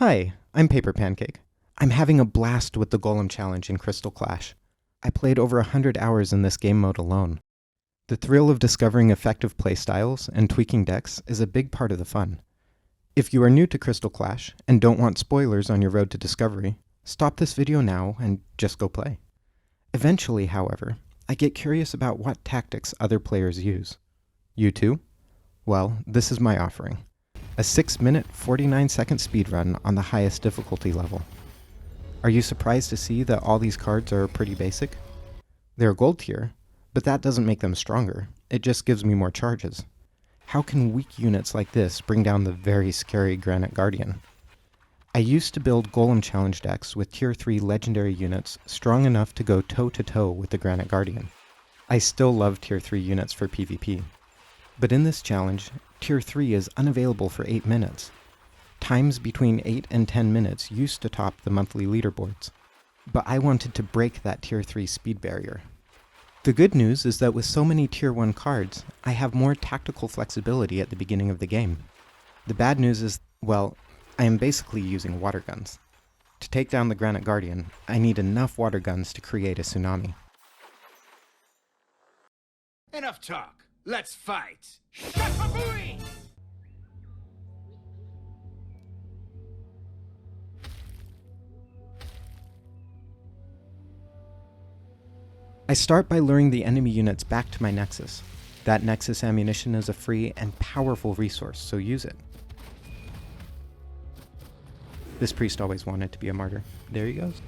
Hi, I'm Paper Pancake. I'm having a blast with the Golem Challenge in Crystal Clash. I played over 100 hours in this game mode alone. The thrill of discovering effective playstyles and tweaking decks is a big part of the fun. If you are new to Crystal Clash and don't want spoilers on your road to discovery, stop this video now and just go play. Eventually, however, I get curious about what tactics other players use. You too? Well, this is my offering. A 6-minute, 49-second speedrun on the highest difficulty level. Are you surprised to see that all these cards are pretty basic? They're gold tier, but that doesn't make them stronger, it just gives me more charges. How can weak units like this bring down the very scary Granite Guardian? I used to build Golem Challenge decks with tier 3 legendary units strong enough to go toe-to-toe with the Granite Guardian. I still love tier 3 units for PvP. But in this challenge, tier 3 is unavailable for 8 minutes. Times between 8 and 10 minutes used to top the monthly leaderboards. But I wanted to break that tier 3 speed barrier. The good news is that with so many tier 1 cards, I have more tactical flexibility at the beginning of the game. The bad news is, well, I am basically using water guns. To take down the Granite Guardian, I need enough water guns to create a tsunami. Enough talk. Let's fight! Shut-a-booey! I start by luring the enemy units back to my Nexus. That Nexus ammunition is a free and powerful resource, so use it. This priest always wanted to be a martyr. There he goes.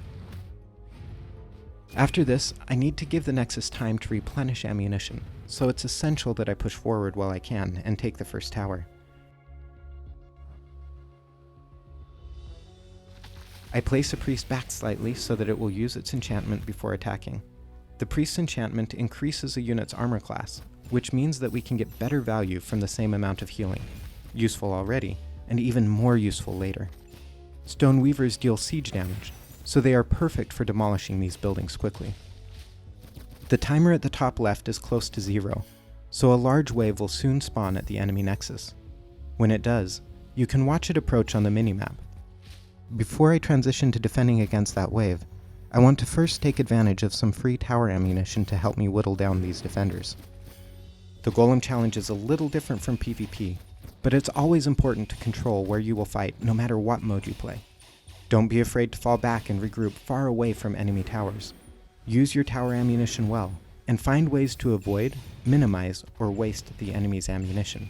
After this, I need to give the Nexus time to replenish ammunition, so it's essential that I push forward while I can and take the first tower. I place a priest back slightly so that it will use its enchantment before attacking. The priest's enchantment increases a unit's armor class, which means that we can get better value from the same amount of healing. Useful already, and even more useful later. Stone Weavers deal siege damage, so they are perfect for demolishing these buildings quickly. The timer at the top left is close to 0, so a large wave will soon spawn at the enemy nexus. When it does, you can watch it approach on the minimap. Before I transition to defending against that wave, I want to first take advantage of some free tower ammunition to help me whittle down these defenders. The Golem Challenge is a little different from PvP, but it's always important to control where you will fight no matter what mode you play. Don't be afraid to fall back and regroup far away from enemy towers. Use your tower ammunition well, and find ways to avoid, minimize, or waste the enemy's ammunition.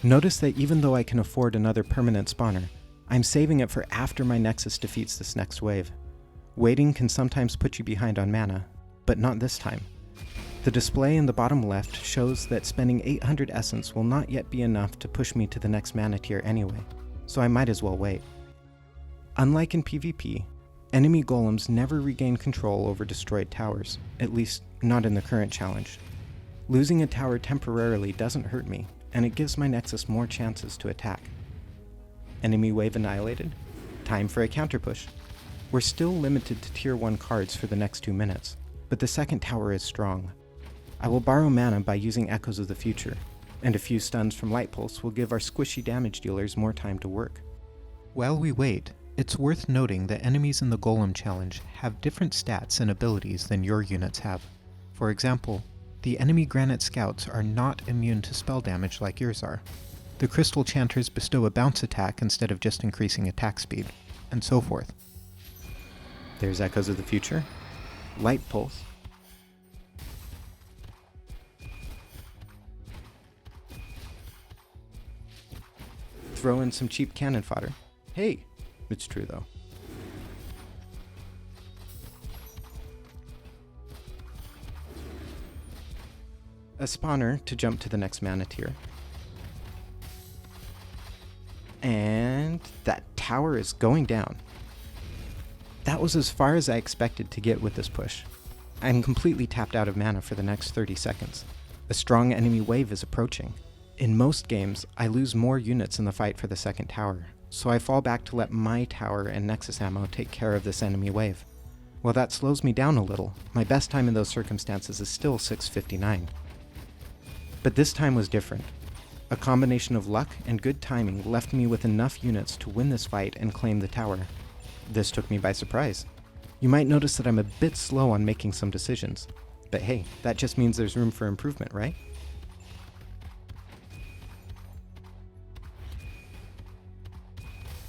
Notice that even though I can afford another permanent spawner, I'm saving it for after my Nexus defeats this next wave. Waiting can sometimes put you behind on mana, but not this time. The display in the bottom left shows that spending 800 essence will not yet be enough to push me to the next mana tier anyway, so I might as well wait. Unlike in PvP, enemy golems never regain control over destroyed towers, at least not in the current challenge. Losing a tower temporarily doesn't hurt me, and it gives my Nexus more chances to attack. Enemy wave annihilated. Time for a counter push. We're still limited to tier 1 cards for the next 2 minutes, but the second tower is strong. I will borrow mana by using Echoes of the Future, and a few stuns from Light Pulse will give our squishy damage dealers more time to work. While we wait, it's worth noting that enemies in the Golem Challenge have different stats and abilities than your units have. For example, the enemy Granite Scouts are not immune to spell damage like yours are. The Crystal Chanters bestow a bounce attack instead of just increasing attack speed, and so forth. There's Echoes of the Future, Light Pulse, throw in some cheap cannon fodder. Hey, it's true though. A spawner to jump to the next mana tier. And that tower is going down. That was as far as I expected to get with this push. I'm completely tapped out of mana for the next 30 seconds. A strong enemy wave is approaching. In most games, I lose more units in the fight for the second tower, so I fall back to let my tower and Nexus ammo take care of this enemy wave. While that slows me down a little, my best time in those circumstances is still 6:59. But this time was different. A combination of luck and good timing left me with enough units to win this fight and claim the tower. This took me by surprise. You might notice that I'm a bit slow on making some decisions, but hey, that just means there's room for improvement, right?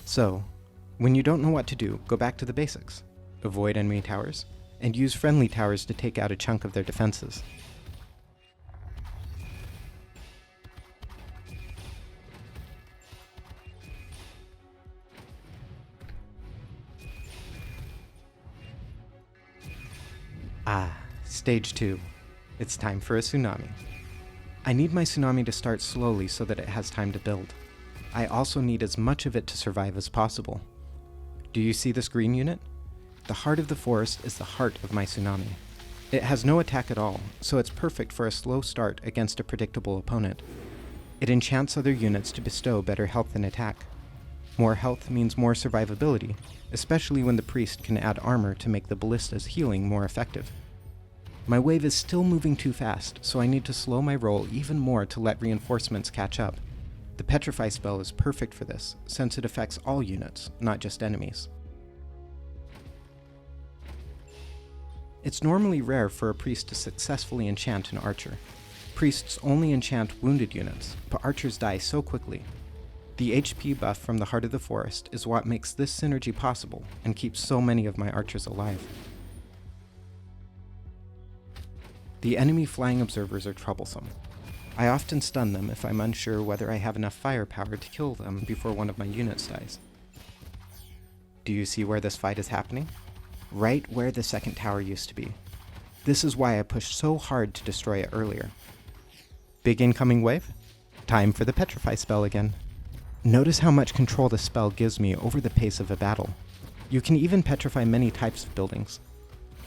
So, when you don't know what to do, go back to the basics. Avoid enemy towers, and use friendly towers to take out a chunk of their defenses. Stage 2. It's time for a tsunami. I need my tsunami to start slowly so that it has time to build. I also need as much of it to survive as possible. Do you see this green unit? The heart of the forest is the heart of my tsunami. It has no attack at all, so it's perfect for a slow start against a predictable opponent. It enchants other units to bestow better health and attack. More health means more survivability, especially when the priest can add armor to make the ballista's healing more effective. My wave is still moving too fast, so I need to slow my roll even more to let reinforcements catch up. The Petrify spell is perfect for this, since it affects all units, not just enemies. It's normally rare for a priest to successfully enchant an archer. Priests only enchant wounded units, but archers die so quickly. The HP buff from the Heart of the Forest is what makes this synergy possible and keeps so many of my archers alive. The enemy flying observers are troublesome. I often stun them if I'm unsure whether I have enough firepower to kill them before one of my units dies. Do you see where this fight is happening? Right where the second tower used to be. This is why I pushed so hard to destroy it earlier. Big incoming wave? Time for the Petrify spell again. Notice how much control the spell gives me over the pace of a battle. You can even petrify many types of buildings.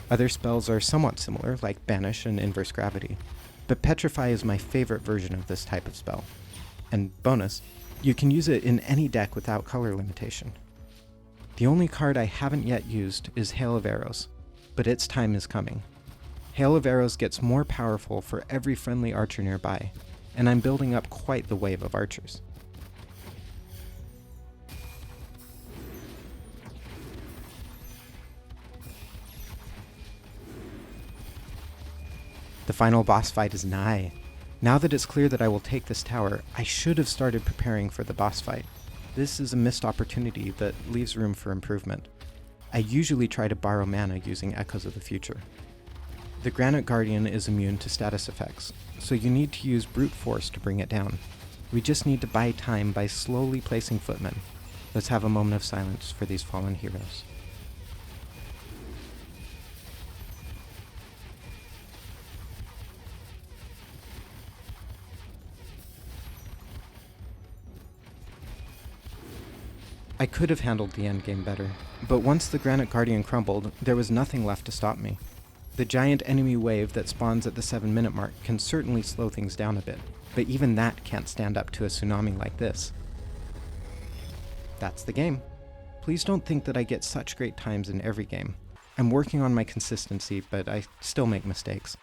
Other spells are somewhat similar, like Banish and Inverse Gravity, but Petrify is my favorite version of this type of spell. And bonus, you can use it in any deck without color limitation. The only card I haven't yet used is Hail of Arrows, but its time is coming. Hail of Arrows gets more powerful for every friendly archer nearby, and I'm building up quite the wave of archers. The final boss fight is nigh. Now that it's clear that I will take this tower, I should have started preparing for the boss fight. This is a missed opportunity that leaves room for improvement. I usually try to borrow mana using Echoes of the Future. The Granite Guardian is immune to status effects, so you need to use brute force to bring it down. We just need to buy time by slowly placing footmen. Let's have a moment of silence for these fallen heroes. I could have handled the endgame better, but once the Granite Guardian crumbled, there was nothing left to stop me. The giant enemy wave that spawns at the 7-minute mark can certainly slow things down a bit, but even that can't stand up to a tsunami like this. That's the game. Please don't think that I get such great times in every game. I'm working on my consistency, but I still make mistakes.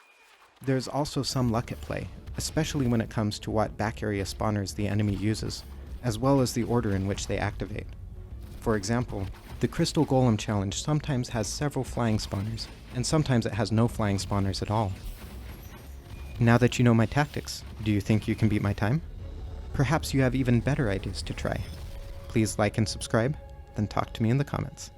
There's also some luck at play, especially when it comes to what back area spawners the enemy uses, as well as the order in which they activate. For example, the Crystal Golem challenge sometimes has several flying spawners, and sometimes it has no flying spawners at all. Now that you know my tactics, do you think you can beat my time? Perhaps you have even better ideas to try. Please like and subscribe, then talk to me in the comments.